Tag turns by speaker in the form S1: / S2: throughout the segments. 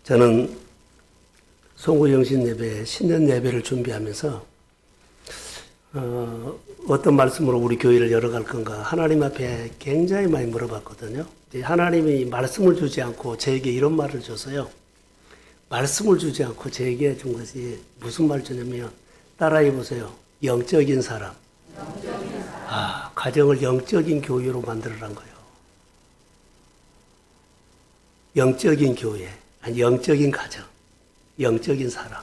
S1: 저는 송구영신 예배, 신년 예배를 준비하면서 어떤 말씀으로 우리 교회를 열어갈 건가 하나님 앞에 굉장히 많이 물어봤거든요. 하나님이 말씀을 주지 않고 저에게 이런 말을 줬어요. 말씀을 주지 않고 저에게 준 것이 무슨 말 주냐면 따라해 보세요. 영적인 사람. 가정을 영적인 교회로 만들어란 거예요. 영적인 교회, 아니 영적인 가정, 영적인 사람.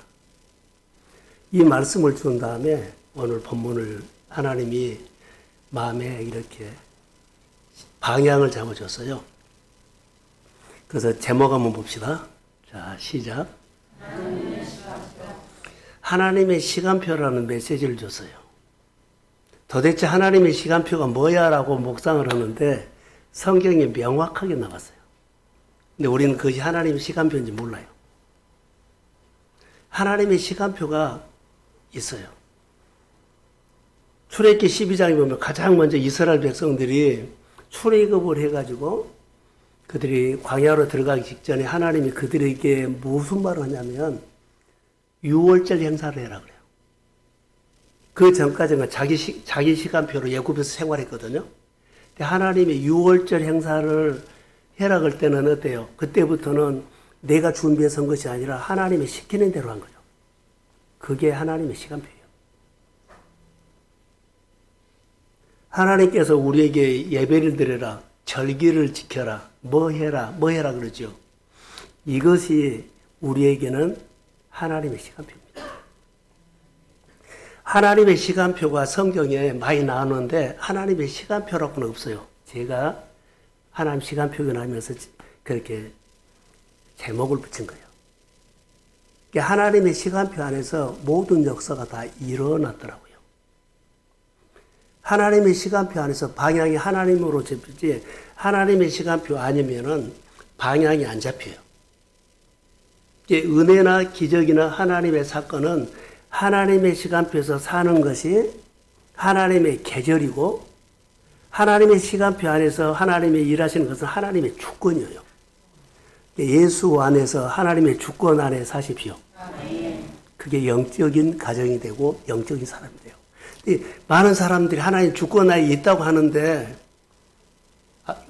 S1: 이 말씀을 준 다음에 오늘 본문을 하나님이 마음에 이렇게 방향을 잡아줬어요. 그래서 제목 한번 봅시다. 자, 시작. 하나님의 시간표라는 메시지를 줬어요. 도대체 하나님의 시간표가 뭐야? 라고 묵상을 하는데 성경에 명확하게 나왔어요. 근데 우리는 그것이 하나님의 시간표인지 몰라요. 하나님의 시간표가 있어요. 출애굽기 12장에 보면 가장 먼저 이스라엘 백성들이 출애굽을 해가지고 그들이 광야로 들어가기 직전에 하나님이 그들에게 무슨 말을 하냐면 6월절 행사를 해라 그래요. 그 전까지는 자기 시간표로 애굽에서 생활했거든요. 근데 하나님이 6월절 행사를 해라 그럴 때는 어때요? 그때부터는 내가 준비해서 한 것이 아니라 하나님이 시키는 대로 한 거죠. 그게 하나님의 시간표예요. 하나님께서 우리에게 예배를 드려라, 절기를 지켜라, 뭐 해라 그러죠. 이것이 우리에게는 하나님의 시간표입니다. 하나님의 시간표가 성경에 많이 나오는데 하나님의 시간표라고는 없어요. 제가 하나님 시간표를 하면서 그렇게 제목을 붙인 거예요. 하나님의 시간표 안에서 모든 역사가 다 일어났더라고요. 하나님의 시간표 안에서 방향이 하나님으로 잡히지 하나님의 시간표 아니면은 방향이 안 잡혀요. 은혜나 기적이나 하나님의 사건은 하나님의 시간표에서 사는 것이 하나님의 계절이고 하나님의 시간표 안에서 하나님의 일하시는 것은 하나님의 주권이에요. 예수 안에서 하나님의 주권 안에 사십시오. 그게 영적인 가정이 되고 영적인 사람이 돼요. 많은 사람들이 하나님 주권 안에 있다고 하는데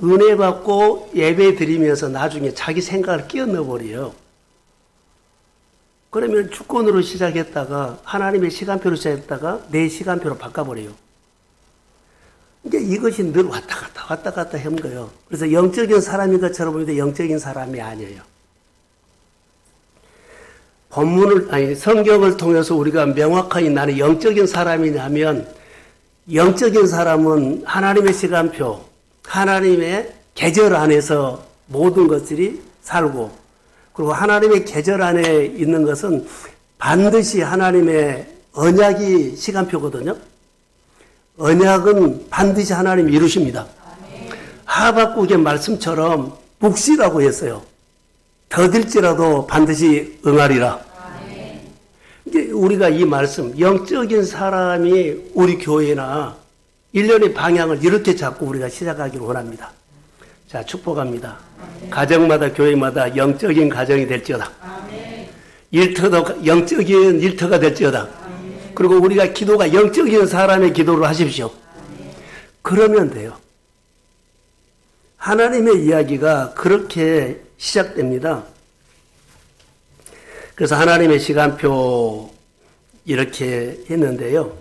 S1: 은혜 받고 예배 드리면서 나중에 자기 생각을 끼워 넣어버려요. 그러면 주권으로 시작했다가 하나님의 시간표로 시작했다가 내 시간표로 바꿔버려요. 이제 이것이 늘 왔다 갔다 한 거예요. 그래서 영적인 사람인 것처럼 보이는데 영적인 사람이 아니에요. 성경을 통해서 우리가 명확하게 나는 영적인 사람이냐면 영적인 사람은 하나님의 시간표, 하나님의 계절 안에서 모든 것들이 살고 그리고 하나님의 계절 안에 있는 것은 반드시 하나님의 언약이 시간표거든요. 언약은 반드시 하나님이 이루십니다. 하박국의 말씀처럼 묵시라고 했어요. 더딜지라도 반드시 응하리라. 이제 우리가 이 말씀, 영적인 사람이 우리 교회나 일련의 방향을 이렇게 잡고 우리가 시작하기를 원합니다. 자, 축복합니다. 가정마다 교회마다 영적인 가정이 될지어다. 일터도 영적인 일터가 될지어다. 그리고 우리가 기도가 영적인 사람의 기도를 하십시오. 그러면 돼요. 하나님의 이야기가 그렇게 시작됩니다. 그래서 하나님의 시간표 이렇게 했는데요.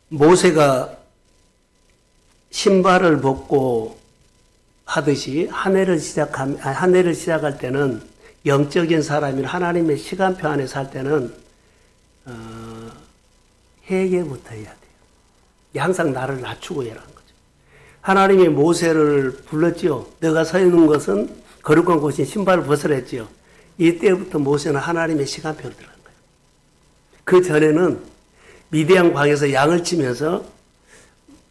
S1: 모세가 신발을 벗고 하듯이 한 해를 시작할 때는 영적인 사람인 하나님의 시간표 안에 살 때는 회개부터 해야 돼요. 항상 나를 낮추고 해라는 거죠. 하나님이 모세를 불렀지요. 너가 서 있는 것은 거룩한 곳인 신발을 벗으랬지요. 이때부터 모세는 하나님의 시간표로 들어간 거예요. 그 전에는 미디안 광에서 양을 치면서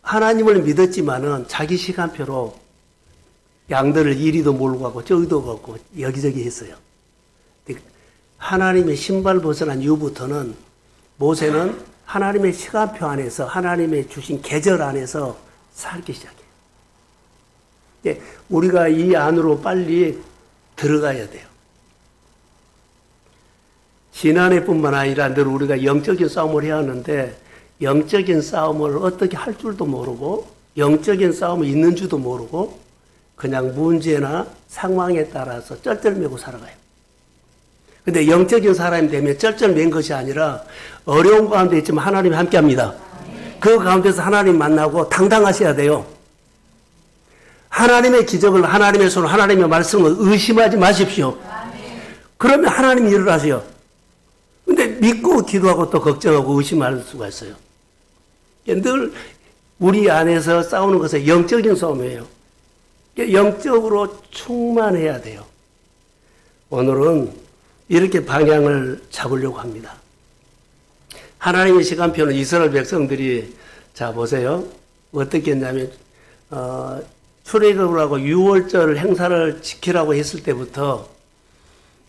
S1: 하나님을 믿었지만은 자기 시간표로 양들을 이리도 몰고 가고 저기도 가고 여기저기 했어요. 하나님의 신발 벗어난 이후부터는 모세는 하나님의 시간표 안에서 하나님의 주신 계절 안에서 살기 시작해요. 우리가 이 안으로 빨리 들어가야 돼요. 지난해뿐만 아니라 늘 우리가 영적인 싸움을 해야 하는데 영적인 싸움을 어떻게 할 줄도 모르고 영적인 싸움이 있는 줄도 모르고 그냥 문제나 상황에 따라서 쩔쩔매고 살아가요. 근데 영적인 사람이 되면 쩔쩔맨 것이 아니라 어려운 가운데 있지만 하나님이 함께합니다. 그 가운데서 하나님 만나고 당당하셔야 돼요. 하나님의 기적을 하나님의 손, 하나님의 말씀을 의심하지 마십시오. 그러면 하나님이 일을 하세요. 근데 믿고 기도하고 또 걱정하고 의심할 수가 있어요. 늘 우리 안에서 싸우는 것은 영적인 싸움이에요. 영적으로 충만해야 돼요. 오늘은 이렇게 방향을 잡으려고 합니다. 하나님의 시간표는 이스라엘 백성들이 자 보세요. 어떻게 했냐면 출애굽을 하고 유월절 행사를 지키라고 했을 때부터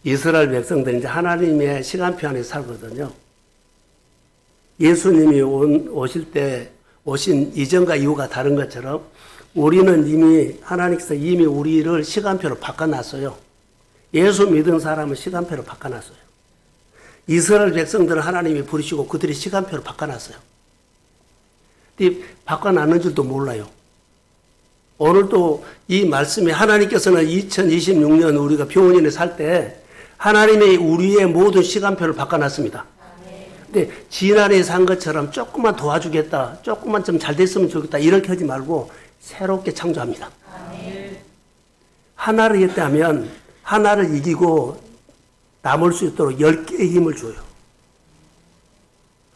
S1: 이스라엘 백성들이 이제 하나님의 시간표 안에 살거든요. 예수님이 오실 때 오신 이전과 이후가 다른 것처럼 우리는 이미 하나님께서 이미 우리를 시간표로 바꿔놨어요. 예수 믿은 사람은 시간표로 바꿔놨어요. 이스라엘 백성들은 하나님이 부르시고 그들이 시간표로 바꿔놨어요. 바꿔놨는 줄도 몰라요. 오늘도 이 말씀이 하나님께서는 2026년 우리가 병원인에 살 때 하나님의 우리의 모든 시간표를 바꿔놨습니다. 근데 지난해 산 것처럼 조금만 도와주겠다, 조금만 좀 잘 됐으면 좋겠다 이렇게 하지 말고 새롭게 창조합니다. 하나를 했다면 하나를 이기고 남을 수 있도록 10개의 힘을 줘요.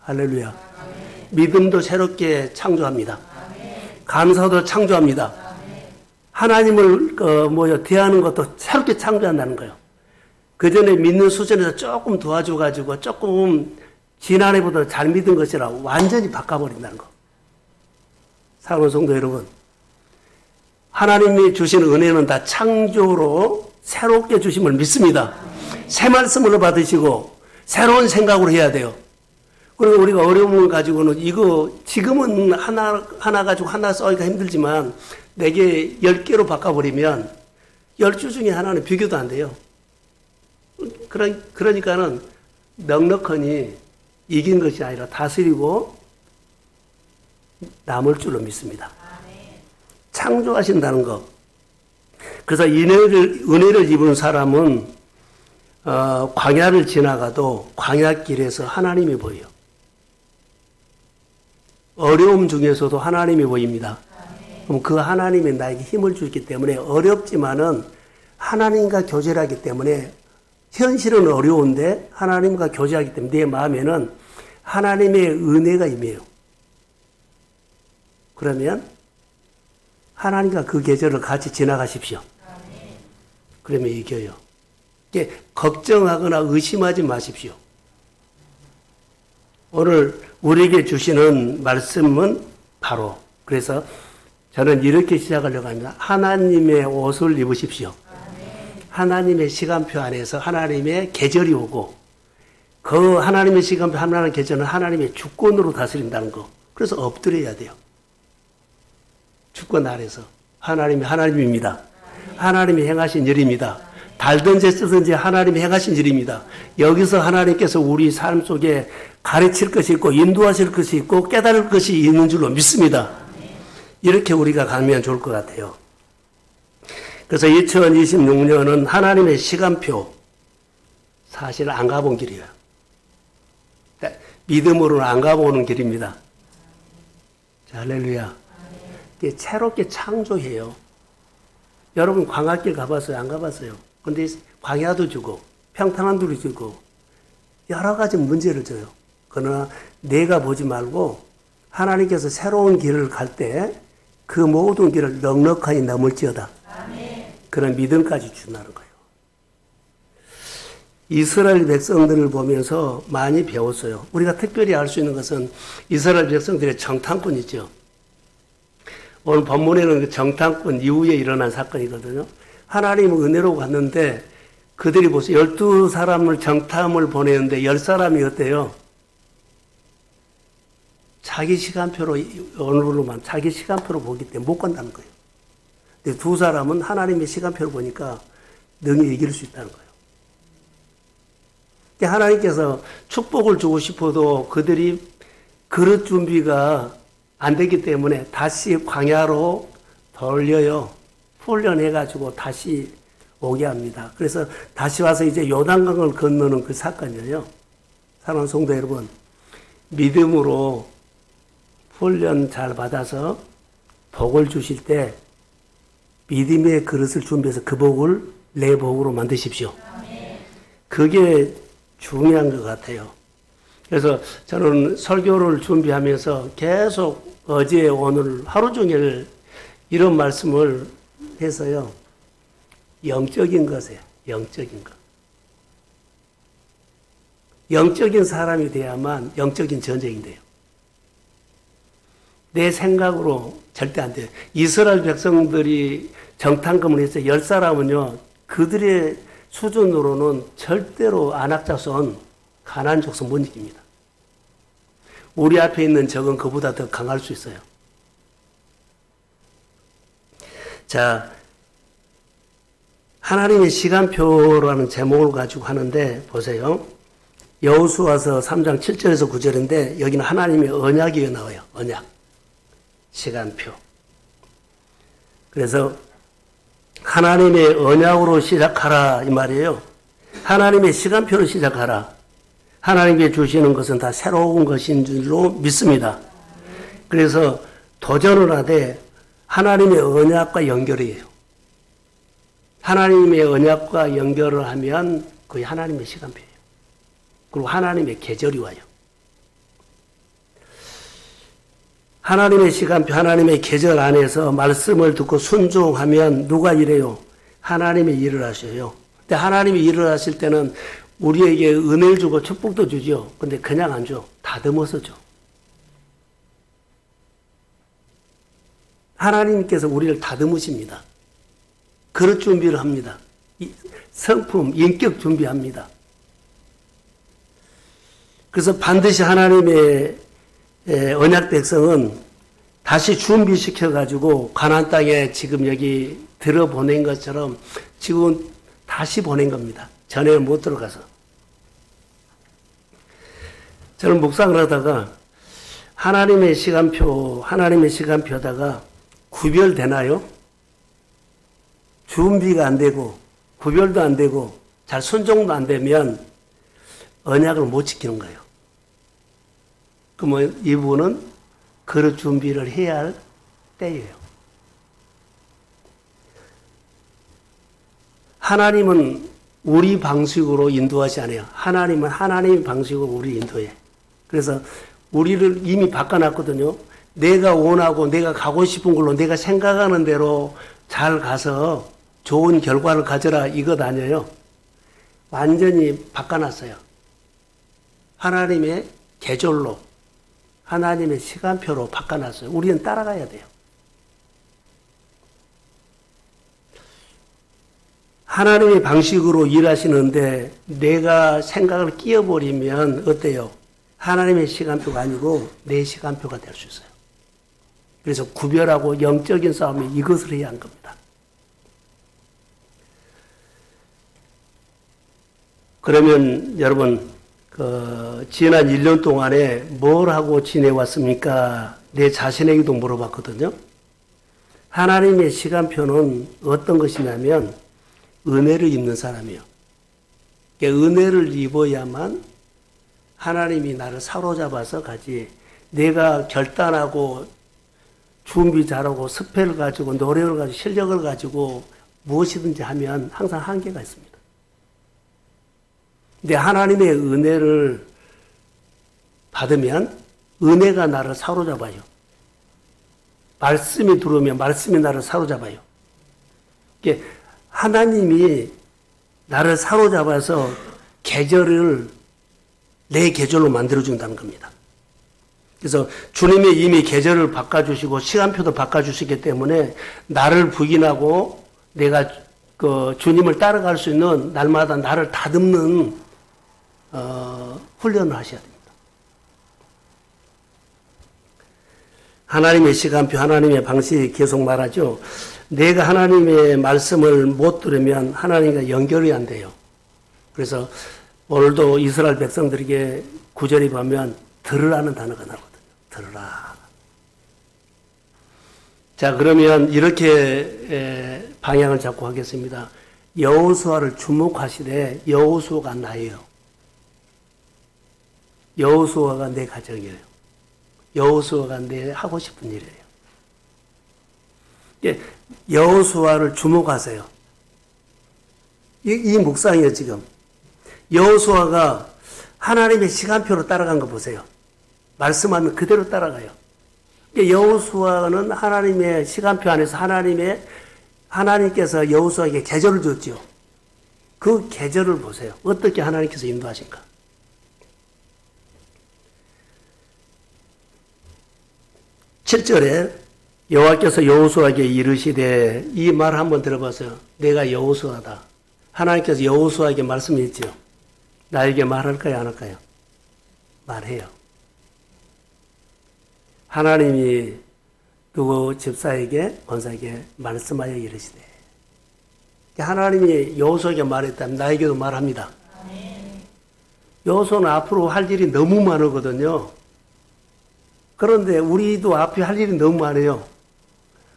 S1: 할렐루야. 믿음도 새롭게 창조합니다. 감사도 창조합니다. 하나님을 대하는 것도 새롭게 창조한다는 거예요. 그 전에 믿는 수준에서 조금 도와줘가지고 조금 지난해보다 잘 믿은 것이라 완전히 바꿔버린다는 거. 사랑하는 성도 여러분, 하나님이 주시는 은혜는 다 창조로 새롭게 주심을 믿습니다. 새 말씀을 받으시고 새로운 생각으로 해야 돼요. 그리고 우리가 어려움을 가지고는 이거 지금은 하나 가지고 하나 써기가 힘들지만 내게 10개로 바꿔버리면 10주 중에 하나는 비교도 안 돼요. 그러니까는 넉넉하니 이긴 것이 아니라 다스리고 남을 줄로 믿습니다. 창조하신다는 것. 그래서 은혜를 입은 사람은 광야를 지나가도 광야길에서 하나님이 보여요. 어려움 중에서도 하나님이 보입니다. 그럼 그 하나님이 나에게 힘을 주기 때문에 어렵지만은 하나님과 교제하기 때문에 현실은 어려운데 하나님과 교제하기 때문에 내 마음에는 하나님의 은혜가 임해요. 그러면 하나님과 그 계절을 같이 지나가십시오. 그러면 이겨요. 걱정하거나 의심하지 마십시오. 오늘 우리에게 주시는 말씀은 바로 그래서 저는 이렇게 시작하려고 합니다. 하나님의 옷을 입으십시오. 하나님의 시간표 안에서 하나님의 계절이 오고 그 하나님의 시간표 하나님의 계절은 하나님의 주권으로 다스린다는 거. 그래서 엎드려야 돼요. 주권 아래서 하나님이 하나님입니다. 하나님이 행하신 일입니다. 달든지 쓰든지 하나님이 행하신 일입니다. 여기서 하나님께서 우리 삶 속에 가르칠 것이 있고 인도하실 것이 있고 깨달을 것이 있는 줄로 믿습니다. 이렇게 우리가 가면 좋을 것 같아요. 그래서 2026년은 하나님의 시간표 사실 안 가본 길이에요. 믿음으로는 안 가보는 길입니다. 자, 할렐루야. 새롭게 창조해요. 여러분 광야길 가봤어요? 안 가봤어요? 근데 광야도 주고 평탄한도 주고 여러 가지 문제를 줘요. 그러나 내가 보지 말고 하나님께서 새로운 길을 갈 때 그 모든 길을 넉넉하게 넘을지어다. 그런 믿음까지 준다는 거예요. 이스라엘 백성들을 보면서 많이 배웠어요. 우리가 특별히 알 수 있는 것은 이스라엘 백성들의 정탐꾼이죠. 오늘 본문에는 그 정탐꾼 이후에 일어난 사건이거든요. 하나님은 은혜로 갔는데 그들이 보세요. 12사람을 정탐을 보내는데 10사람이 어때요? 자기 시간표로 오늘로만 자기 시간표로 보기 때문에 못 간다는 거예요. 근데 2사람은 하나님의 시간표를 보니까 능히 이길 수 있다는 거예요. 하나님께서 축복을 주고 싶어도 그들이 그릇 준비가 안 되기 때문에 다시 광야로 돌려요. 훈련해가지고 다시 오게 합니다. 그래서 다시 와서 이제 요단강을 건너는 그 사건이에요. 사랑하는 성도 여러분, 믿음으로 훈련 잘 받아서 복을 주실 때 믿음의 그릇을 준비해서 그 복을 내 복으로 만드십시오. 그게 중요한 것 같아요. 그래서 저는 설교를 준비하면서 계속 어제 오늘 하루 종일 이런 말씀을 해서요. 영적인 것이에요. 영적인 것. 영적인 사람이 돼야만 영적인 전쟁이 돼요. 내 생각으로 절대 안 돼요. 이스라엘 백성들이 정탐금을 했어요. 10사람은요. 그들의 수준으로는 절대로 안악자손 가나안 족속 못 이깁니다. 우리 앞에 있는 적은 그보다 더 강할 수 있어요. 자, 하나님의 시간표라는 제목을 가지고 하는데 보세요. 여호수아서 3장 7절에서 9절인데 여기는 하나님의 언약이 나와요. 언약. 시간표. 그래서 하나님의 언약으로 시작하라 이 말이에요. 하나님의 시간표로 시작하라. 하나님께 주시는 것은 다 새로운 것인 줄로 믿습니다. 그래서 도전을 하되 하나님의 언약과 연결이에요. 하나님의 언약과 연결을 하면 그게 하나님의 시간표예요. 그리고 하나님의 계절이 와요. 하나님의 시간표, 하나님의 계절 안에서 말씀을 듣고 순종하면 누가 이래요? 하나님이 일을 하셔요. 근데 하나님이 일을 하실 때는 우리에게 은혜를 주고 축복도 주죠. 근데 그냥 안 줘. 다듬어서 줘. 하나님께서 우리를 다듬으십니다. 그릇 준비를 합니다. 성품, 인격 준비합니다. 그래서 반드시 하나님의 언약 백성은 다시 준비시켜가지고 가나안 땅에 지금 여기 들어보낸 것처럼 지금 다시 보낸 겁니다. 전에는 못 들어가서. 저는 묵상을 하다가 하나님의 시간표다가 구별되나요? 준비가 안 되고 구별도 안 되고 잘 순종도 안 되면 언약을 못 지키는 거예요. 그러면 이 부분은 그릇 준비를 해야 할 때예요. 하나님은 우리 방식으로 인도하지 않아요. 하나님은 하나님의 방식으로 우리 인도해. 그래서 우리를 이미 바꿔놨거든요. 내가 원하고 내가 가고 싶은 걸로 내가 생각하는 대로 잘 가서 좋은 결과를 가져라 이것 아니에요. 완전히 바꿔놨어요. 하나님의 계절로 하나님의 시간표로 바꿔놨어요. 우리는 따라가야 돼요. 하나님의 방식으로 일하시는데 내가 생각을 끼워버리면 어때요? 하나님의 시간표가 아니고 내 시간표가 될 수 있어요. 그래서 구별하고 영적인 싸움이 이것을 해야 한 겁니다. 그러면 여러분 지난 1년 동안에 뭘 하고 지내왔습니까? 내 자신에게도 물어봤거든요. 하나님의 시간표는 어떤 것이냐면 은혜를 입는 사람이에요. 은혜를 입어야만 하나님이 나를 사로잡아서 가지. 내가 결단하고 준비 잘하고 스펠을 가지고 노력을 가지고 실력을 가지고 무엇이든지 하면 항상 한계가 있습니다. 근데 하나님의 은혜를 받으면 은혜가 나를 사로잡아요. 말씀이 들어오면 말씀이 나를 사로잡아요. 하나님이 나를 사로잡아서 계절을 내 계절로 만들어준다는 겁니다. 그래서 주님이 이미 계절을 바꿔주시고 시간표도 바꿔주시기 때문에 나를 부인하고 내가 주님을 따라갈 수 있는 날마다 나를 다듬는 훈련을 하셔야 됩니다. 하나님의 시간표, 하나님의 방식 계속 말하죠. 내가 하나님의 말씀을 못 들으면 하나님과 연결이 안 돼요. 그래서 오늘도 이스라엘 백성들에게 구절이 보면 들으라는 단어가 나오거든요. 들으라. 자, 그러면 이렇게 방향을 잡고 하겠습니다. 여호수아를 주목하시되 여호수아가 나예요. 여호수아가 내 가정이에요. 여호수아가 내 하고 싶은 일이에요. 여호수아를 주목하세요. 이 묵상이에요, 지금. 여호수아가 하나님의 시간표로 따라간 거 보세요. 말씀하면 그대로 따라가요. 여호수아는 하나님의 시간표 안에서 하나님께서 여호수아에게 계절을 줬죠. 그 계절을 보세요. 어떻게 하나님께서 인도하신가. 7절에 여호와께서 여호수아에게 이르시되, 이 말 한번 들어보세요. 내가 여호수아다. 하나님께서 여호수아에게 말씀했죠. 나에게 말할까요, 안 할까요? 말해요. 하나님이 누구 집사에게, 권사에게 말씀하여 이르시되, 하나님이 여호수아에게 말했다면 나에게도 말합니다. 여호수아는 앞으로 할 일이 너무 많거든요. 그런데 우리도 앞에 할 일이 너무 많아요.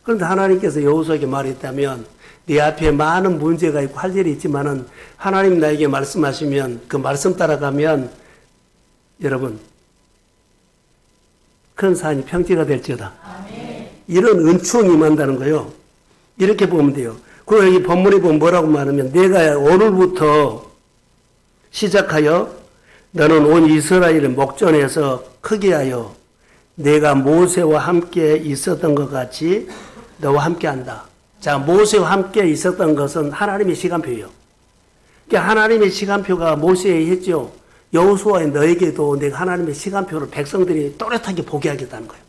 S1: 그런데 하나님께서 여호수아에게 말했다면, 네 앞에 많은 문제가 있고 할 일이 있지만은 하나님 나에게 말씀하시면 그 말씀 따라가면 여러분 큰 산이 평지가 될지어다. 아멘. 이런 은총이 임한다는 거예요. 이렇게 보면 돼요. 그리고 여기 본문에 보면 뭐라고 말하면, 내가 오늘부터 시작하여 너는 온 이스라엘을 목전에서 크게 하여 내가 모세와 함께 있었던 것 같이 너와 함께 한다. 자, 모세와 함께 있었던 것은 하나님의 시간표예요. 그러니까 하나님의 시간표가 모세에 했죠. 여호수아의 너에게도 내가 하나님의 시간표를 백성들이 또렷하게 보게 하겠다는 거예요.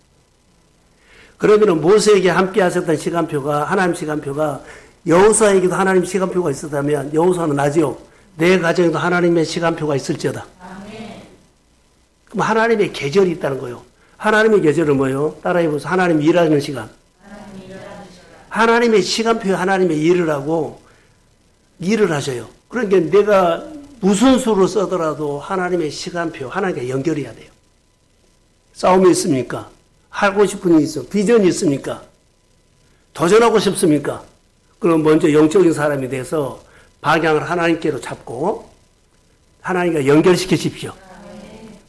S1: 그러면 모세에게 함께 하셨던 시간표가, 하나님 시간표가 여호수아에게도 하나님 시간표가 있었다면 여호수아는 나지요. 내 가정에도 하나님의 시간표가 있을지어다. 아멘. 그럼 하나님의 계절이 있다는 거예요. 하나님의 계절은 뭐예요? 따라해보세요. 하나님이 일하는 시간. 하나님의 시간표에 하나님의 일을 하고 일을 하셔요. 그러니까 내가 무슨 수로 써더라도 하나님의 시간표, 하나님과 연결해야 돼요. 싸움이 있습니까? 하고 싶은 일이 있어. 비전이 있습니까? 도전하고 싶습니까? 그럼 먼저 영적인 사람이 돼서 방향을 하나님께로 잡고 하나님과 연결시키십시오.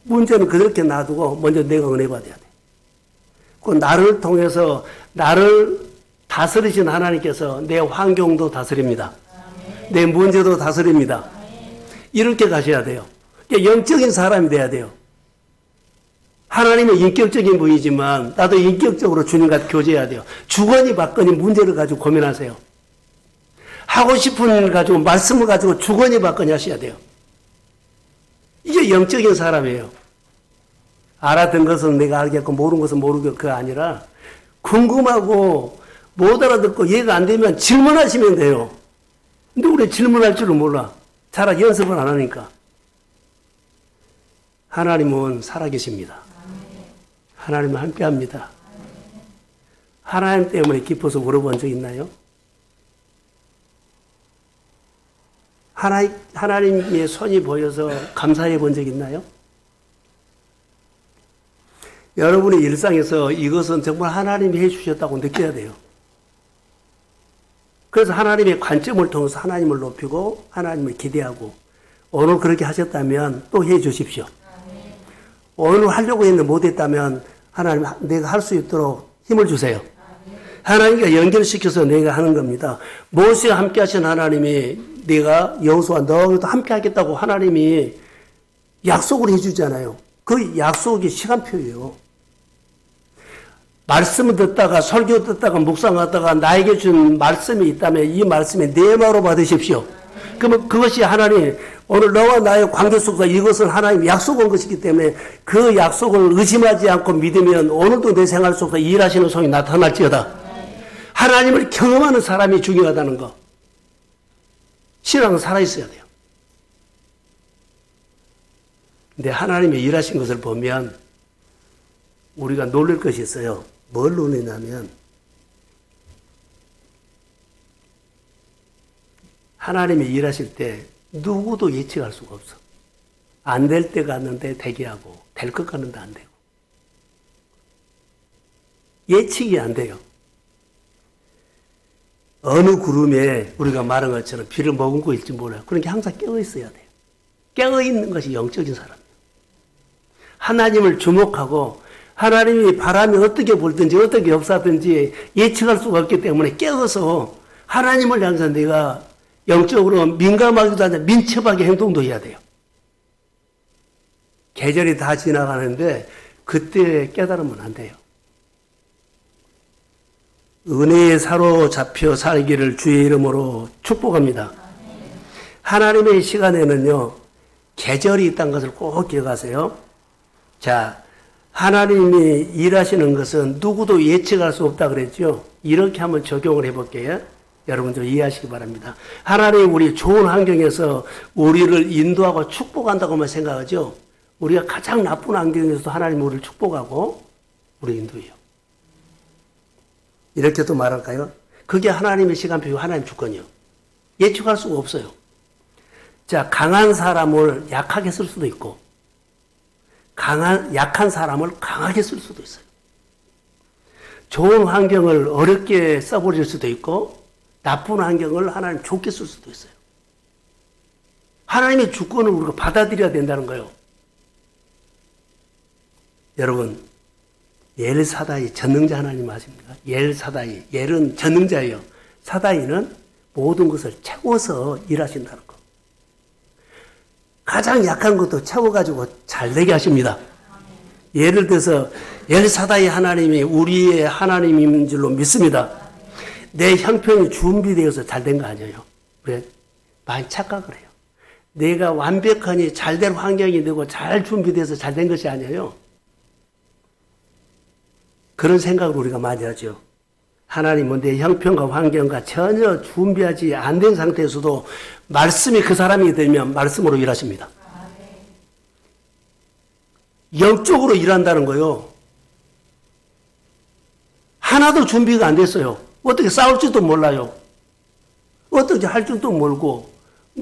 S1: 문제는 그렇게 놔두고 먼저 내가 은혜 받아야 돼. 그 나를 통해서 나를 다스리신 하나님께서 내 환경도 다스립니다. 내 문제도 다스립니다. 이렇게 가셔야 돼요. 영적인 사람이 돼야 돼요. 하나님은 인격적인 분이지만 나도 인격적으로 주님과 교제해야 돼요. 주거니 받거니 문제를 가지고 고민하세요. 하고 싶은 일 가지고 말씀을 가지고 주거니 받거니 하셔야 돼요. 이게 영적인 사람이에요. 알아듣는 것은 내가 알겠고 모르는 것은 모르겠고 그가 아니라 궁금하고 못 알아듣고 이해가 안 되면 질문하시면 돼요. 근데 우리 질문할 줄은 몰라. 차라리 연습을 안 하니까. 하나님은 살아계십니다. 하나님은 함께합니다. 하나님 때문에 기뻐서 물어본 적 있나요? 하나님의 손이 보여서 감사해 본 적 있나요? 여러분의 일상에서 이것은 정말 하나님이 해주셨다고 느껴야 돼요. 그래서 하나님의 관점을 통해서 하나님을 높이고 하나님을 기대하고 오늘 그렇게 하셨다면 또 해 주십시오. 오늘 하려고 했는데 못했다면 하나님 내가 할 수 있도록 힘을 주세요. 하나님과 연결시켜서 내가 하는 겁니다. 모세와 함께 하신 하나님이 내가 여호수아 너희도 함께 하겠다고 하나님이 약속을 해주잖아요. 그 약속이 시간표예요. 말씀을 듣다가 설교 듣다가 묵상하다가 나에게 준 말씀이 있다면 이 말씀에 내마로 받으십시오. 그러면 그것이 하나님 오늘 너와 나의 관계 속에서 이것은 하나님 약속한 것이기 때문에 그 약속을 의심하지 않고 믿으면 오늘도 내 생활 속에서 일하시는 손이 나타날지어다. 하나님을 경험하는 사람이 중요하다는 거. 신앙은 살아있어야 돼요. 근데 하나님의 일하신 것을 보면 우리가 놀랄 것이 있어요. 뭘 논하냐면 하나님이 일하실 때 누구도 예측할 수가 없어. 안 될 때 갔는데 대기하고 될 것 같는데 안 되고 예측이 안 돼요. 어느 구름에 우리가 말한 것처럼 비를 머금고 있지 몰라요. 그러니까 항상 깨어 있어야 돼요. 깨어 있는 것이 영적인 사람이에요. 하나님을 주목하고 하나님이 바람이 어떻게 불든지 어떻게 역사든지 예측할 수가 없기 때문에 깨어서 하나님을 향해서 내가 영적으로 민감하기도 하지 민첩하게 행동도 해야 돼요. 계절이 다 지나가는데 그때 깨달으면 안 돼요. 은혜에 사로잡혀 살기를 주의 이름으로 축복합니다. 하나님의 시간에는요, 계절이 있다는 것을 꼭 기억하세요. 자, 하나님이 일하시는 것은 누구도 예측할 수 없다 그랬죠? 이렇게 한번 적용을 해볼게요. 여러분들 이해하시기 바랍니다. 하나님이 우리 좋은 환경에서 우리를 인도하고 축복한다고만 생각하죠? 우리가 가장 나쁜 환경에서도 하나님이 우리를 축복하고 우리 인도해요. 이렇게도 말할까요? 그게 하나님의 시간표고 하나님 주권이요. 예측할 수가 없어요. 자, 강한 사람을 약하게 쓸 수도 있고, 약한 사람을 강하게 쓸 수도 있어요. 좋은 환경을 어렵게 써버릴 수도 있고, 나쁜 환경을 하나님 좋게 쓸 수도 있어요. 하나님의 주권을 우리가 받아들여야 된다는 거예요. 여러분, 엘사다이 전능자 하나님 아십니까? 엘사다이, 엘은 전능자예요. 사다이는 모든 것을 채워서 일하신다는 거. 가장 약한 것도 채워가지고 잘 되게 하십니다. 예를 들어서 엘사다이 하나님이 우리의 하나님인 줄로 믿습니다. 내 형편이 준비되어서 잘 된 거 아니에요. 왜? 많이 착각을 해요. 내가 완벽하니 잘된 환경이 되고 잘 준비돼서 잘 된 것이 아니에요. 그런 생각을 우리가 많이 하죠. 하나님은 내 형편과 환경과 전혀 준비하지 안 된 상태에서도 말씀이 그 사람이 되면 말씀으로 일하십니다. 영적으로 일한다는 거요. 하나도 준비가 안 됐어요. 어떻게 싸울지도 몰라요. 어떻게 할 줄도 모르고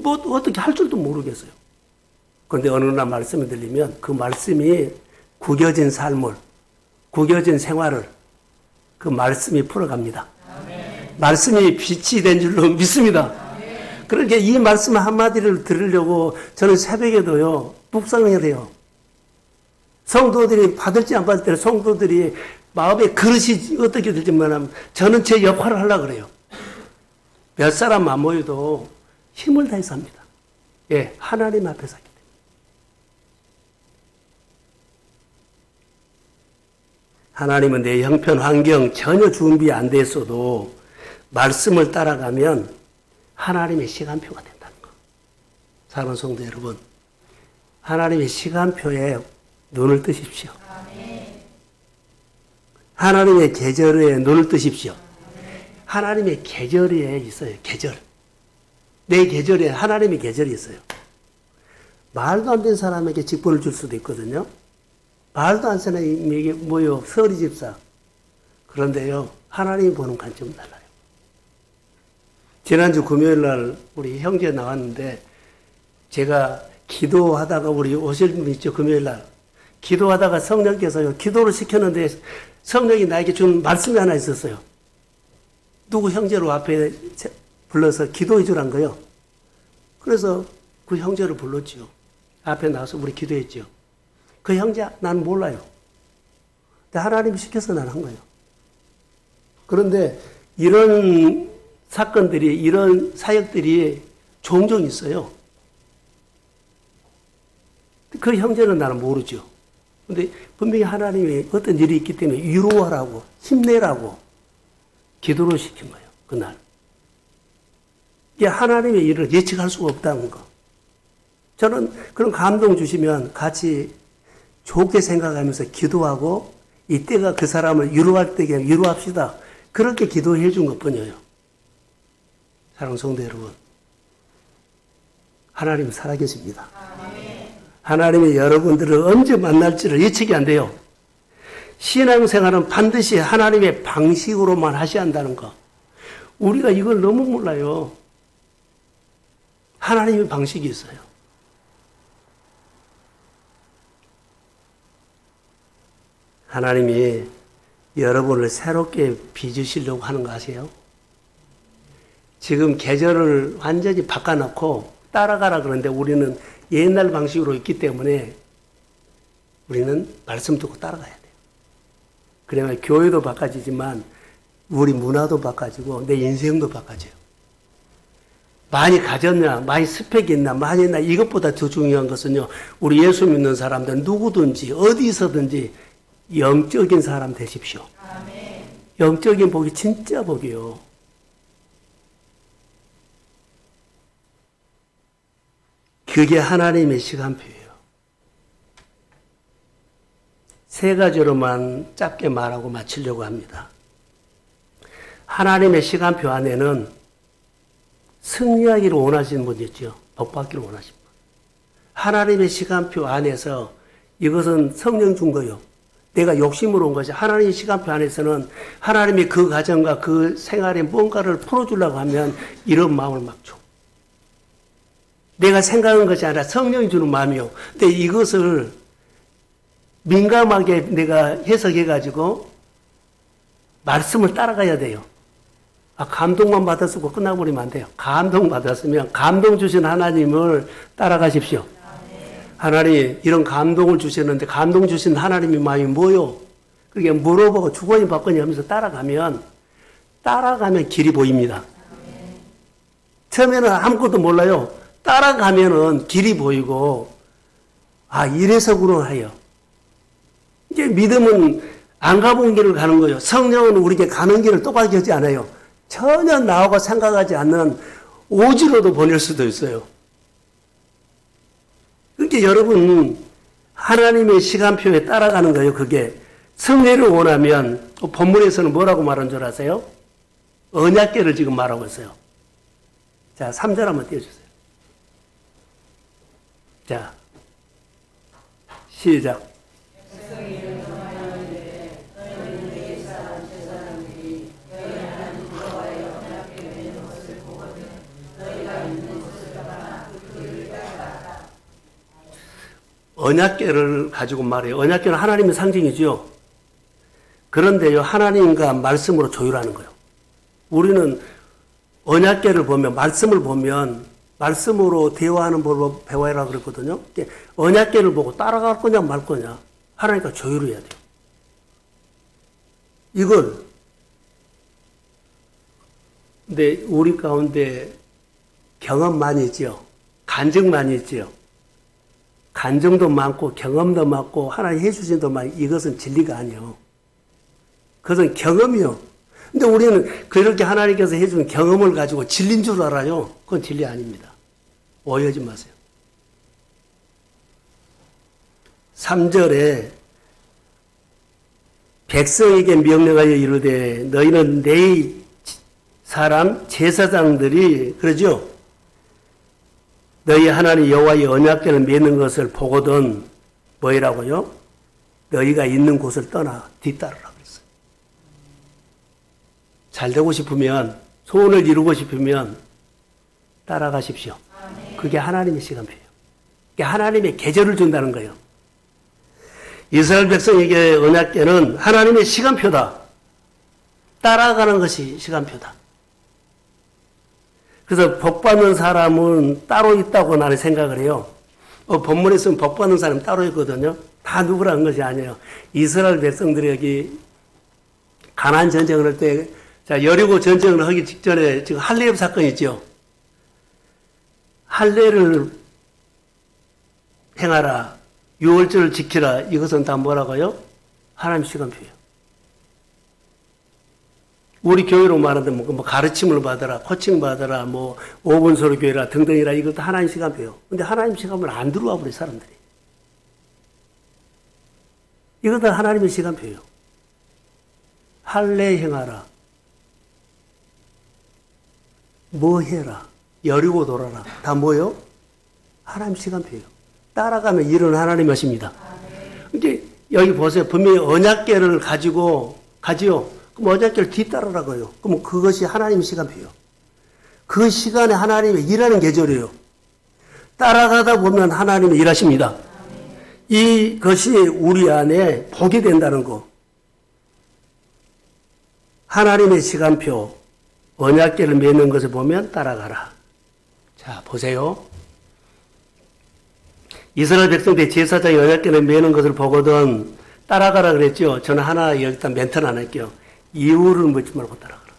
S1: 어떻게 할 줄도 모르겠어요. 그런데 어느 날 말씀이 들리면 그 말씀이 구겨진 삶을 구겨진 생활을 그 말씀이 풀어갑니다. 아멘. 말씀이 빛이 된 줄로 믿습니다. 아멘. 그러니까 이 말씀 한마디를 들으려고 저는 새벽에도요, 묵상해야 돼요. 성도들이 받을지 안 받을 때 성도들이 마음의 그릇이 어떻게 될지 모르면 저는 제 역할을 하려고 그래요. 몇 사람 안 모여도 힘을 다해서 합니다. 예, 하나님 앞에서 하기 때문에. 하나님은 내 형편, 환경 전혀 준비 안 됐어도 말씀을 따라가면 하나님의 시간표가 된다는 거. 사랑하는 성도 여러분, 하나님의 시간표에 눈을 뜨십시오. 하나님의 계절에 눈을 뜨십시오. 하나님의 계절에 있어요. 계절. 내 계절에 하나님의 계절이 있어요. 말도 안 되는 사람에게 직분을 줄 수도 있거든요. 말도 안 되는 사람에게 뭐요? 서리 집사. 그런데요, 하나님이 보는 관점은 달라요. 지난주 금요일 날 우리 형제 나왔는데 제가 기도하다가 우리 오실 분 있죠? 금요일 날. 기도하다가 성령께서요, 기도를 시켰는데 성령이 나에게 준 말씀이 하나 있었어요. 누구 형제로 앞에 불러서 기도해 주란 거예요. 그래서 그 형제를 불렀지요. 앞에 나와서 우리 기도했죠. 그 형제 난 몰라요. 근데 하나님이 시켜서 난 한 거예요. 그런데 이런 사건들이, 이런 사역들이 종종 있어요. 그 형제는 나는 모르죠. 근데 분명히 하나님이 어떤 일이 있기 때문에 위로하라고, 힘내라고 기도를 시킨 거예요. 그날. 이게 하나님의 일을 예측할 수가 없다는 거. 저는 그런 감동 주시면 같이 좋게 생각하면서 기도하고 이때가 그 사람을 위로할 때에 위로합시다. 그렇게 기도해 준 것뿐이에요. 사랑하는 성도 여러분, 하나님은 살아계십니다. 하나님이 여러분들을 언제 만날지를 예측이 안 돼요. 신앙생활은 반드시 하나님의 방식으로만 하셔야 한다는 거. 우리가 이걸 너무 몰라요. 하나님의 방식이 있어요. 하나님이 여러분을 새롭게 빚으시려고 하는 거 아세요? 지금 계절을 완전히 바꿔놓고 따라가라 그러는데 우리는 옛날 방식으로 있기 때문에 우리는 말씀 듣고 따라가야 돼요. 그러면 교회도 바꿔지지만 우리 문화도 바꿔지고 내 인생도 바꿔져요. 많이 가졌냐, 많이 스펙이 있나, 많이 있나, 이것보다 더 중요한 것은요, 우리 예수 믿는 사람들 누구든지 어디서든지 영적인 사람 되십시오. 아멘. 영적인 복이 진짜 복이요. 그게 하나님의 시간표예요. 세 가지로만 짧게 말하고 마치려고 합니다. 하나님의 시간표 안에는 승리하기를 원하시는 분이 있죠. 복받기를 원하시는 분. 하나님의 시간표 안에서 이것은 성령 준 거요. 내가 욕심으로 온 것이 하나님의 시간표 안에서는 하나님이 그 가정과 그 생활에 뭔가를 풀어주려고 하면 이런 마음을 막 줘. 내가 생각한 것이 아니라 성령이 주는 마음이요. 근데 이것을 민감하게 내가 해석해가지고 말씀을 따라가야 돼요. 감동만 받았고 끝나버리면 안 돼요. 감동 받았으면 감동 주신 하나님을 따라가십시오. 하나님 이런 감동을 주셨는데 감동 주신 하나님의 마음이 뭐요? 그게 물어보고 주거니 받거니 하면서 따라가면 길이 보입니다. 처음에는 아무것도 몰라요. 따라가면은 길이 보이고 이래서구나 해요. 이제 믿음은 안 가본 길을 가는 거예요. 성령은 우리에게 가는 길을 똑같이 하지 않아요. 전혀 나하고 생각하지 않는 오지로도 보낼 수도 있어요. 그러니까 여러분 하나님의 시간표에 따라가는 거예요. 그게 승리를 원하면 본문에서는 뭐라고 말한 줄 아세요? 언약궤를 지금 말하고 있어요. 자, 3절 한번 띄워주세요. 자, 시작. 언약궤를 가지고 말해요. 언약궤는 하나님의 상징이죠. 그런데요, 하나님과 말씀으로 조율하는 거예요. 우리는 언약궤를 보면, 말씀을 보면, 말씀으로 대화하는 법을 배워야 그랬거든요. 언약궤를 보고 따라갈 거냐 말 거냐, 하나님과 조율해야 돼요. 이걸, 근데 우리 가운데 경험 많이 있죠. 간증 많이 있죠. 간증도 많고 경험도 많고 하나님 해주신 도 많이, 이것은 진리가 아니에요. 그것은 경험이요. 근데 우리는 그렇게 하나님께서 해준 경험을 가지고 진리인 줄 알아요. 그건 진리 아닙니다. 오해하지 마세요. 3절에 백성에게 명령하여 이르되 너희는 내 사람 제사장들이 그러죠. 너희 하나님 여호와의 언약궤를 맺는 것을 보거든 뭐이라고요? 너희가 있는 곳을 떠나 뒤따르라 그랬어요. 잘 되고 싶으면, 소원을 이루고 싶으면 따라가십시오. 그게 하나님의 시간표예요. 그게 하나님의 계절을 준다는 거예요. 이스라엘 백성에게 언약궤는 하나님의 시간표다. 따라가는 것이 시간표다. 그래서 복받는 사람은 따로 있다고 나는 생각을 해요. 본문에서는 복받는 사람이 따로 있거든요. 다 누구라는 것이 아니에요. 이스라엘 백성들이 여기 가나안 전쟁을 할 때, 자, 여리고 전쟁을 하기 직전에 지금 할례 사건이 있죠. 할례를 행하라, 유월절을 지키라, 이것은 다 뭐라고요? 하나님 시간표예요. 우리 교회로 말하면 뭐 가르침을 받아라, 코칭 받아라, 뭐 5분 소리 교회라 등등이라, 이것도 하나님 시간표예요. 근데 하나님 시간표를 안 들어와 버린 사람들이. 이것도 하나님의 시간표예요. 할례 행하라, 뭐 해라, 여리고 돌아라, 다 뭐요? 하나님 시간표예요. 따라가면 일은 하나님 하십니다. 이게 여기 보세요. 분명히 언약궤를 가지요. 그럼 언약궤를 뒤따르라고요. 그럼 그것이 하나님의 시간표예요. 그 시간에 하나님의 일하는 계절이에요. 따라가다 보면 하나님이 일하십니다. 이것이 우리 안에 복이 된다는 거. 하나님의 시간표, 언약궤를 매는 것을 보면 따라가라. 자, 보세요. 이스라엘 백성들 제사장이 언약궤를 매는 것을 보거든 따라가라 그랬죠. 저는 하나 여기다 멘트는 안 할게요. 이유를 묻지 말고 따라가라.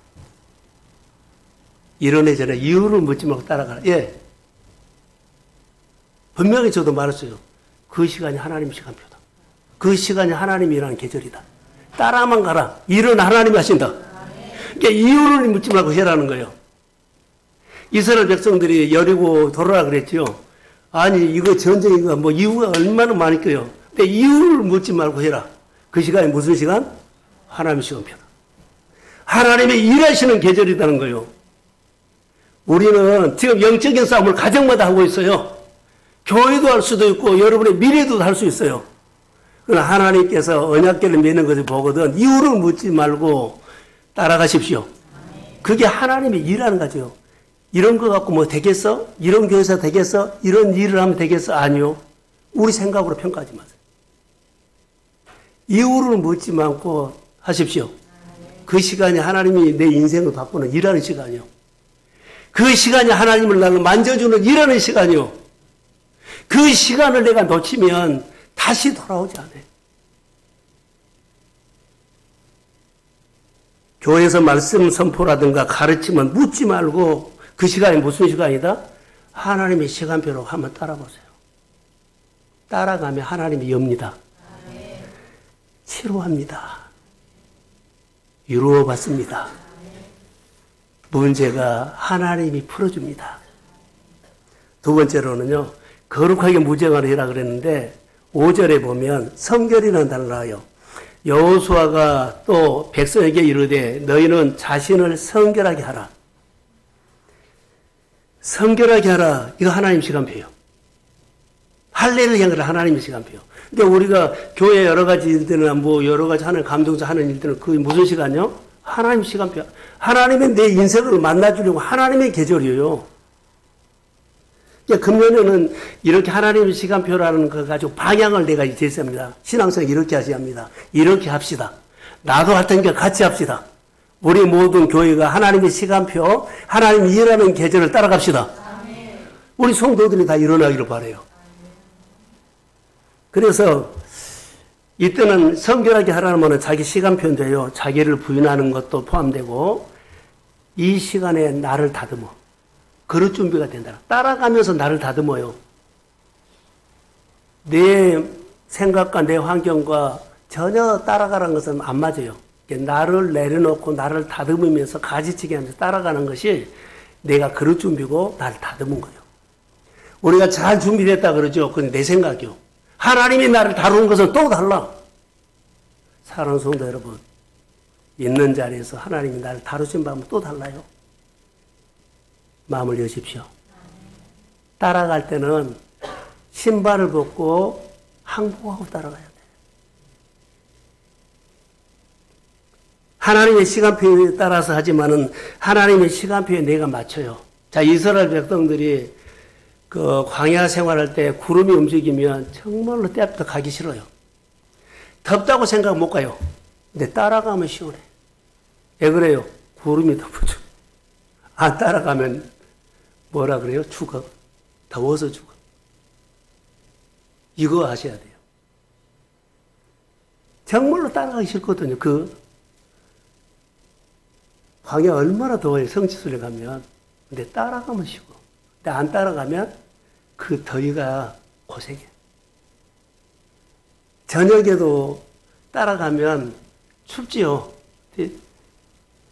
S1: 이런 전에 이유를 묻지 말고 따라가라. 예. 분명히 저도 말했어요. 그 시간이 하나님 시간표다. 그 시간이 하나님이 일하는 계절이다. 따라만 가라. 일은 하나님이 하신다. 그러니까 이유를 묻지 말고 해라는 거예요. 이스라엘 백성들이 여리고 돌아라 그랬죠. 아니 이거 전쟁인가 뭐 이유가 얼마나 많을까요. 근데 이유를 묻지 말고 해라. 그 시간이 무슨 시간? 하나님의 시간표다. 하나님의 일하시는 계절이라는 거예요. 우리는 지금 영적인 싸움을 가정마다 하고 있어요. 교회도 할 수도 있고 여러분의 미래도 할 수 있어요. 그러나 하나님께서 언약궤를 매는 것을 보거든 이유를 묻지 말고 따라가십시오. 그게 하나님의 일하는 거죠. 이런 거 갖고 뭐 되겠어? 이런 교회에서 되겠어? 이런 일을 하면 되겠어? 아니요. 우리 생각으로 평가하지 마세요. 이유를 묻지 말고 하십시오. 그 시간이 하나님이 내 인생을 바꾸는 일하는 시간이요. 그 시간이 하나님을 나를 만져주는 일하는 시간이요. 그 시간을 내가 놓치면 다시 돌아오지 않아요. 교회에서 말씀 선포라든가 가르치면 묻지 말고 그 시간이 무슨 시간이다? 하나님의 시간표로 한번 따라보세요. 따라가면 하나님이 엽니다. 치료합니다. 이루어받습니다. 문제가 하나님이 풀어줍니다. 두 번째로는요. 거룩하게 무죄관을 해라 그랬는데 5절에 보면 성결이라는 단어가 나와요. 여호수아가 또 백성에게 이르되 너희는 자신을 성결하게 하라. 성결하게 하라. 이거 하나님 시간표예요. 할례를 향한 하나님의 시간표예요. 그러니까 우리가 교회 여러 가지 일들은 뭐 여러 가지 하는 감동자 하는 일들은 그게 무슨 시간이요? 하나님 시간표. 하나님의 내 인생을 만나주려고 하나님의 계절이에요. 그러니까 금년에는 이렇게 하나님의 시간표라는 거 가지고 방향을 내가 제시합니다. 신앙생활 이렇게 하셔야 합니다. 이렇게 합시다. 나도 할 테니까 같이 합시다. 우리 모든 교회가 하나님의 시간표, 하나님이 일하는 계절을 따라갑시다. 우리 성도들이 다 일어나기를 바라요. 그래서 이때는 성결하게 하라는 말은 자기 시간표인데요. 자기를 부인하는 것도 포함되고 이 시간에 나를 다듬어. 그럴 준비가 된다. 따라가면서 나를 다듬어요. 내 생각과 내 환경과 전혀 따라가라는 것은 안 맞아요. 나를 내려놓고 나를 다듬으면서 가지치기 하면서 따라가는 것이 내가 그럴 준비고 나를 다듬은 거예요. 우리가 잘 준비됐다 그러죠. 그건 내 생각이요. 하나님이 나를 다루는 것은 또 달라. 사랑하는 성도 여러분, 있는 자리에서 하나님이 나를 다루신 방법은 또 달라요. 마음을 여십시오. 따라갈 때는 신발을 벗고 항복하고 따라가야 돼. 하나님의 시간표에 따라서 하지만은 하나님의 시간표에 내가 맞춰요. 자, 이스라엘 백성들이 그 광야 생활할 때 구름이 움직이면 정말로 때부터 가기 싫어요. 덥다고 생각 못 가요. 근데 따라가면 시원해. 왜 그래요? 구름이 덮어줘. 안 따라가면 뭐라 그래요? 죽어. 더워서 죽어. 이거 아셔야 돼요. 정말로 따라가기 싫거든요. 그 광야 얼마나 더워요. 성지순례 가면. 근데 따라가면 쉬고. 근데 안 따라가면 그 더위가 고생해. 저녁에도 따라가면 춥지요.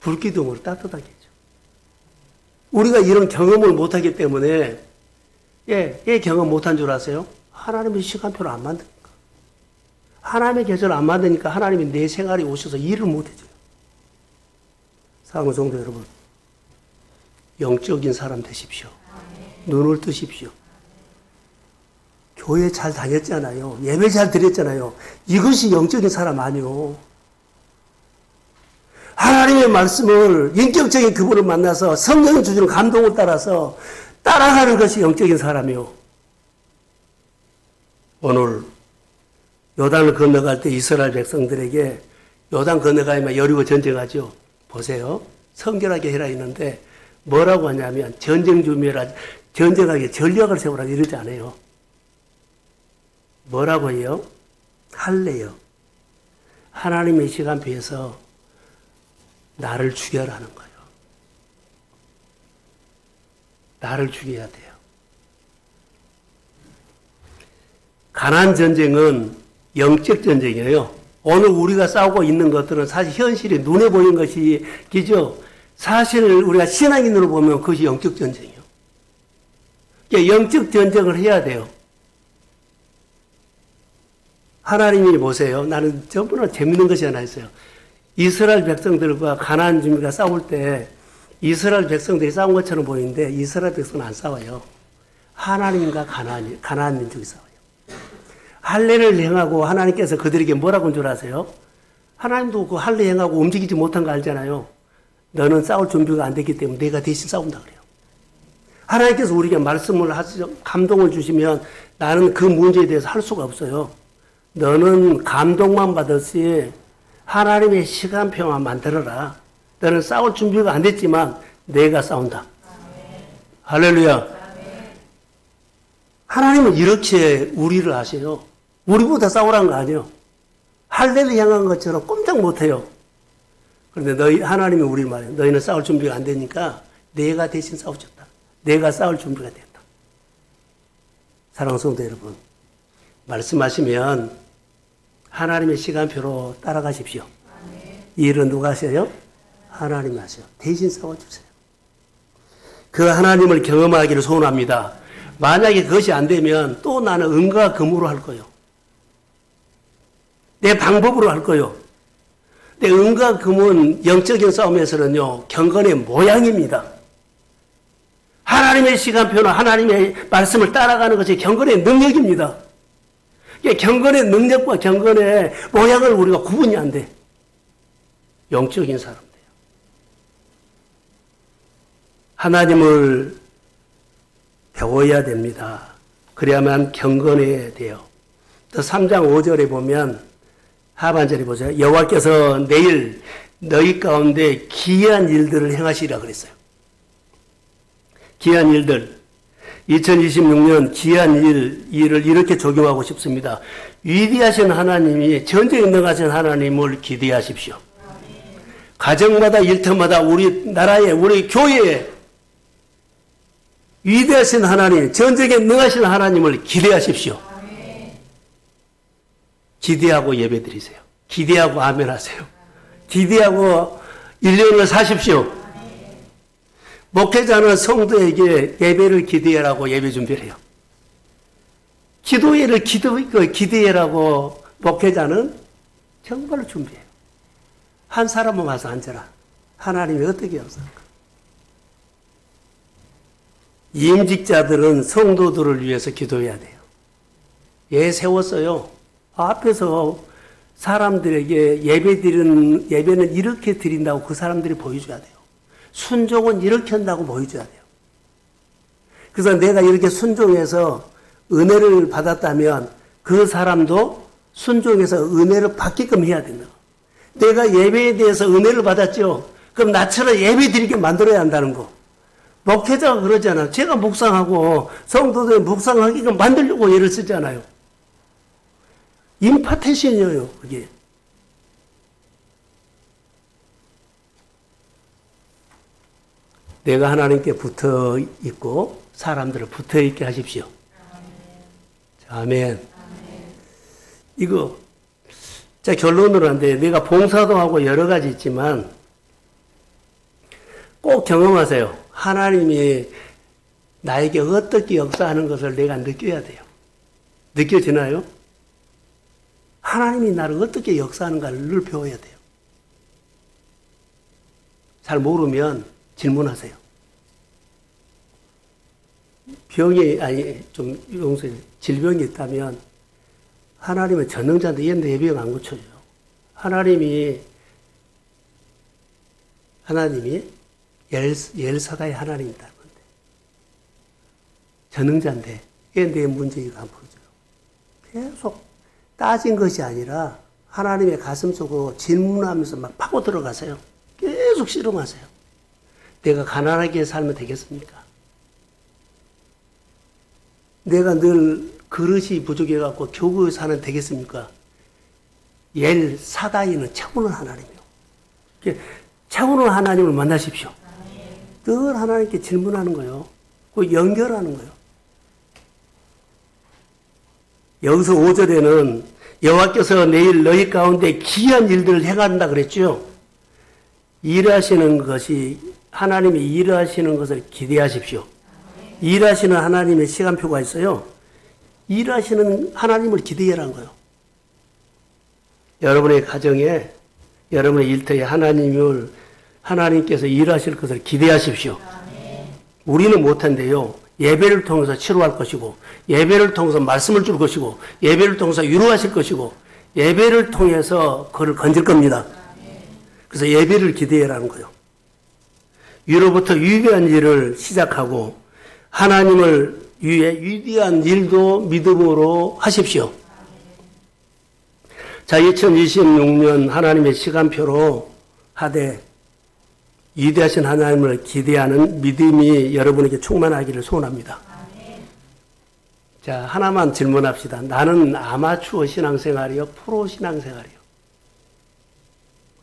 S1: 불기둥으로 따뜻하게 해줘. 우리가 이런 경험을 못하기 때문에 예 경험 못한 줄 아세요? 하나님의 시간표를 안 만드니까. 하나님의 계절을 안 만드니까 하나님이 내 생활에 오셔서 일을 못해줘요. 사랑하는 성도 여러분, 영적인 사람 되십시오. 눈을 뜨십시오. 교회 잘 다녔잖아요. 예배 잘 드렸잖아요. 이것이 영적인 사람 아니요. 하나님의 말씀을 인격적인 그분을 만나서 성령이 주시는 감동을 따라서 따라가는 것이 영적인 사람이요. 오늘 요단을 건너갈 때 이스라엘 백성들에게 요단 건너가야만 여리고 전쟁하죠. 보세요. 성결하게 해라 했는데 뭐라고 하냐면 전쟁 준비해라, 전쟁하게 전략을 세우라 이러지 않아요. 뭐라고 해요? 할례요. 하나님의 시간표에서 나를 죽여라는 거예요. 나를 죽여야 돼요. 가나안 전쟁은 영적 전쟁이에요. 오늘 우리가 싸우고 있는 것들은 사실 현실이 눈에 보이는 것이죠. 사실 우리가 신앙인으로 보면 그것이 영적 전쟁이에요. 그러니까 영적 전쟁을 해야 돼요. 하나님이 보세요. 나는 전부는 재밌는 것이 하나 있어요. 이스라엘 백성들과 가나안 주민과 싸울 때 이스라엘 백성들이 싸운 것처럼 보이는데 이스라엘 백성은 안 싸워요. 하나님과 가나안 민족이 싸워요. 할례를 행하고 하나님께서 그들에게 뭐라고 한 줄 아세요? 하나님도 그 할례 행하고 움직이지 못한 거 알잖아요. 너는 싸울 준비가 안 됐기 때문에 내가 대신 싸운다 그래요. 하나님께서 우리에게 말씀을 하시죠. 감동을 주시면 나는 그 문제에 대해서 할 수가 없어요. 너는 감동만 받았지 하나님의 시간표만 만들어라. 너는 싸울 준비가 안 됐지만 내가 싸운다. 아멘. 할렐루야. 아멘. 하나님은 이렇게 우리를 하세요. 우리보다 싸우라는 거 아니에요. 할례를 향한 것처럼 꼼짝 못해요. 그런데 하나님이 우리를 말해요. 너희는 싸울 준비가 안 되니까 내가 대신 싸워줬다. 내가 싸울 준비가 됐다. 사랑하는 성도 여러분, 말씀하시면 하나님의 시간표로 따라가십시오. 이 일은 누가 하셔요? 하나님이 하셔요. 대신 싸워주세요. 그 하나님을 경험하기를 소원합니다. 만약에 그것이 안 되면 또 나는 은과 금으로 할 거예요. 내 방법으로 할 거예요. 내 은과 금은 영적인 싸움에서는요, 경건의 모양입니다. 하나님의 시간표나 하나님의 말씀을 따라가는 것이 경건의 능력입니다. 경건의 능력과 경건의 모양을 우리가 구분이 안 돼. 영적인 사람들. 하나님을 배워야 됩니다. 그래야만 경건해야 돼요. 또 3장 5절에 보면 하반절에 보세요. 여호와께서 내일 너희 가운데 기이한 일들을 행하시리라 그랬어요. 기이한 일들. 2026년 기이한 일을 이렇게 적용하고 싶습니다. 위대하신 하나님이 전쟁에 능하신 하나님을 기대하십시오. 가정마다 일터마다 우리 나라에 우리 교회에 위대하신 하나님, 전쟁에 능하신 하나님을 기대하십시오. 기대하고 예배드리세요. 기대하고 아멘하세요. 기대하고 1년을 사십시오. 목회자는 성도에게 예배를 기대하라고 예배 준비를 해요. 기도회를 기대하라고 목회자는 정말로 준비해요. 한 사람은 와서 앉아라. 하나님이 어떻게 역사할까? 임직자들은 성도들을 위해서 기도해야 돼요. 예, 세웠어요. 앞에서 사람들에게 예배는 이렇게 드린다고 그 사람들이 보여줘야 돼요. 순종은 이렇게 한다고 보여줘야 돼요. 그래서 내가 이렇게 순종해서 은혜를 받았다면 그 사람도 순종해서 은혜를 받게끔 해야 된다. 내가 예배에 대해서 은혜를 받았죠. 그럼 나처럼 예배 드리게 만들어야 한다는 거. 목회자가 그러잖아요. 제가 묵상하고 성도들 묵상하게끔 만들려고 예를 쓰잖아요. 임파테이션이에요, 그게. 내가 하나님께 붙어 있고 사람들을 붙어 있게 하십시오. 아멘. 이거 자 결론으로 한데 내가 봉사도 하고 여러 가지 있지만 꼭 경험하세요. 하나님이 나에게 어떻게 역사하는 것을 내가 느껴야 돼요. 느껴지나요? 하나님이 나를 어떻게 역사하는가를 늘 배워야 돼요. 잘 모르면 질문하세요. 좀 용서해, 질병이 있다면 하나님은 전능자인데 얘는 예비형 안 고쳐요. 하나님이 엘사다의 하나님이다. 전능자인데 얘 내 문제 이거 안 풀어줘요. 계속 따진 것이 아니라 하나님의 가슴 속으로 질문하면서 막 파고 들어가세요. 계속 씨름하세요. 내가 가난하게 살면 되겠습니까? 내가 늘 그릇이 부족해갖고 교구에 사는 되겠습니까? 사다이는 차오는 하나님이요. 차오는 하나님을 만나십시오. 늘 하나님께 질문하는 거예요. 그 연결하는 거예요. 여기서 5절에는 여호와께서 내일 너희 가운데 기이한 일들을 행한다 그랬죠. 일하시는 것이 하나님이 일하시는 것을 기대하십시오. 일하시는 하나님의 시간표가 있어요. 일하시는 하나님을 기대하라는 거예요. 여러분의 가정에 여러분의 일터에 하나님께서 일하실 것을 기대하십시오. 우리는 못한데요. 예배를 통해서 치료할 것이고, 예배를 통해서 말씀을 줄 것이고, 예배를 통해서 위로하실 것이고, 예배를 통해서 그를 건질 겁니다. 그래서 예배를 기대하라는 거예요. 위로부터 위대한 일을 시작하고, 하나님을 위해 위대한 일도 믿음으로 하십시오. 자, 2026년 하나님의 시간표로 하되, 위대하신 하나님을 기대하는 믿음이 여러분에게 충만하기를 소원합니다. 자, 하나만 질문합시다. 나는 아마추어 신앙생활이요? 프로 신앙생활이요?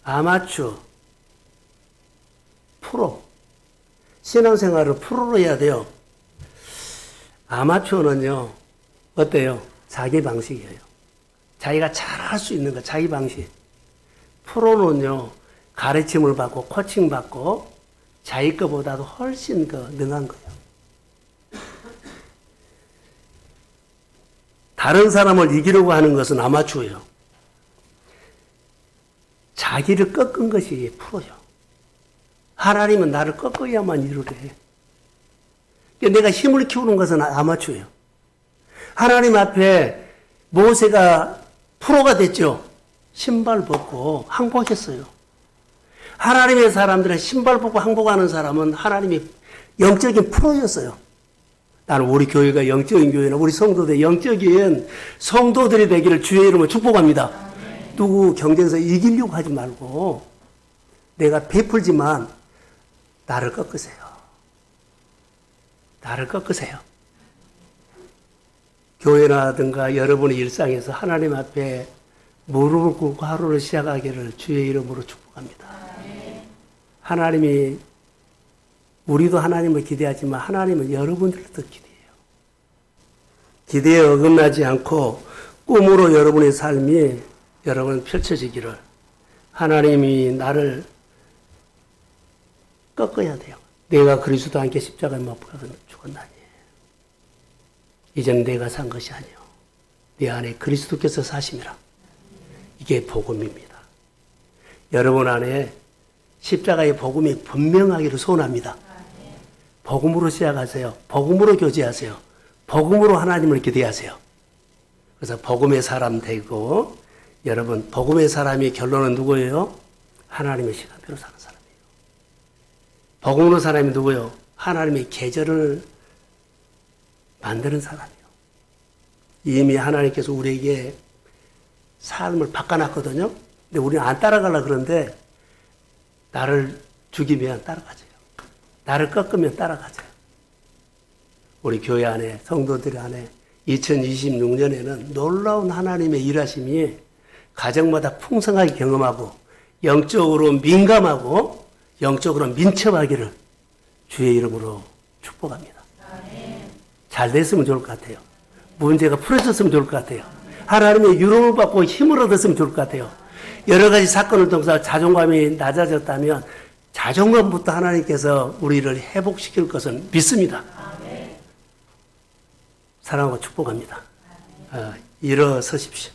S1: 아마추어, 프로. 신앙생활을 프로로 해야 돼요. 아마추어는요, 어때요? 자기 방식이에요. 자기가 잘할 수 있는 거, 자기 방식. 프로는요, 가르침을 받고 코칭 받고 자기 것보다도 훨씬 더 능한 거예요. 다른 사람을 이기려고 하는 것은 아마추어예요. 자기를 꺾은 것이 프로예요. 하나님은 나를 꺾어야만 일을 해. 내가 힘을 키우는 것은 아마추어예요. 하나님 앞에 모세가 프로가 됐죠. 신발 벗고 항복했어요. 하나님의 사람들은 신발 벗고 항복하는 사람은 하나님의 영적인 프로였어요. 나는 우리 교회가 영적인 교회나 우리 성도들 영적인 성도들이 되기를 주의 이름으로 축복합니다. 누구 경쟁에서 이기려고 하지 말고 내가 베풀지만 나를 꺾으세요. 나를 꺾으세요. 교회라든가 여러분의 일상에서 하나님 앞에 무릎을 꿇고 하루를 시작하기를 주의 이름으로 축복합니다. 하나님이 우리도 하나님을 기대하지만 하나님은 여러분들도 기대해요. 기대에 어긋나지 않고 꿈으로 여러분의 삶이 여러분 펼쳐지기를 하나님이 나를 꺾어야 돼요. 내가 그리스도와 함께 십자가에 못 박아 죽었나니 이제는 내가 산 것이 아니요 내 안에 그리스도께서 사심이라. 이게 복음입니다. 여러분 안에 십자가의 복음이 분명하기를 소원합니다. 복음으로 시작하세요. 복음으로 교제하세요. 복음으로 하나님을 기대하세요. 그래서 복음의 사람 되고 여러분 복음의 사람이 결론은 누구예요? 하나님의 시간표로 사는 사람이에요. 복음으로 사람이 누구예요? 하나님의 계절을 만드는 사람이에요. 이미 하나님께서 우리에게 삶을 바꿔놨거든요. 근데 우리는 안 따라가려고 그러는데 나를 죽이면 따라가져요. 나를 꺾으면 따라가져요. 우리 교회 안에 성도들 안에 2026년에는 놀라운 하나님의 일하심이 가정마다 풍성하게 경험하고 영적으로 민감하고 영적으로 민첩하기를 주의 이름으로 축복합니다. 잘 됐으면 좋을 것 같아요. 문제가 풀어졌으면 좋을 것 같아요. 하나님의 유로를 받고 힘을 얻었으면 좋을 것 같아요. 여러 가지 사건을 통해서 자존감이 낮아졌다면 자존감부터 하나님께서 우리를 회복시킬 것은 믿습니다. 사랑하고 축복합니다. 일어서십시오.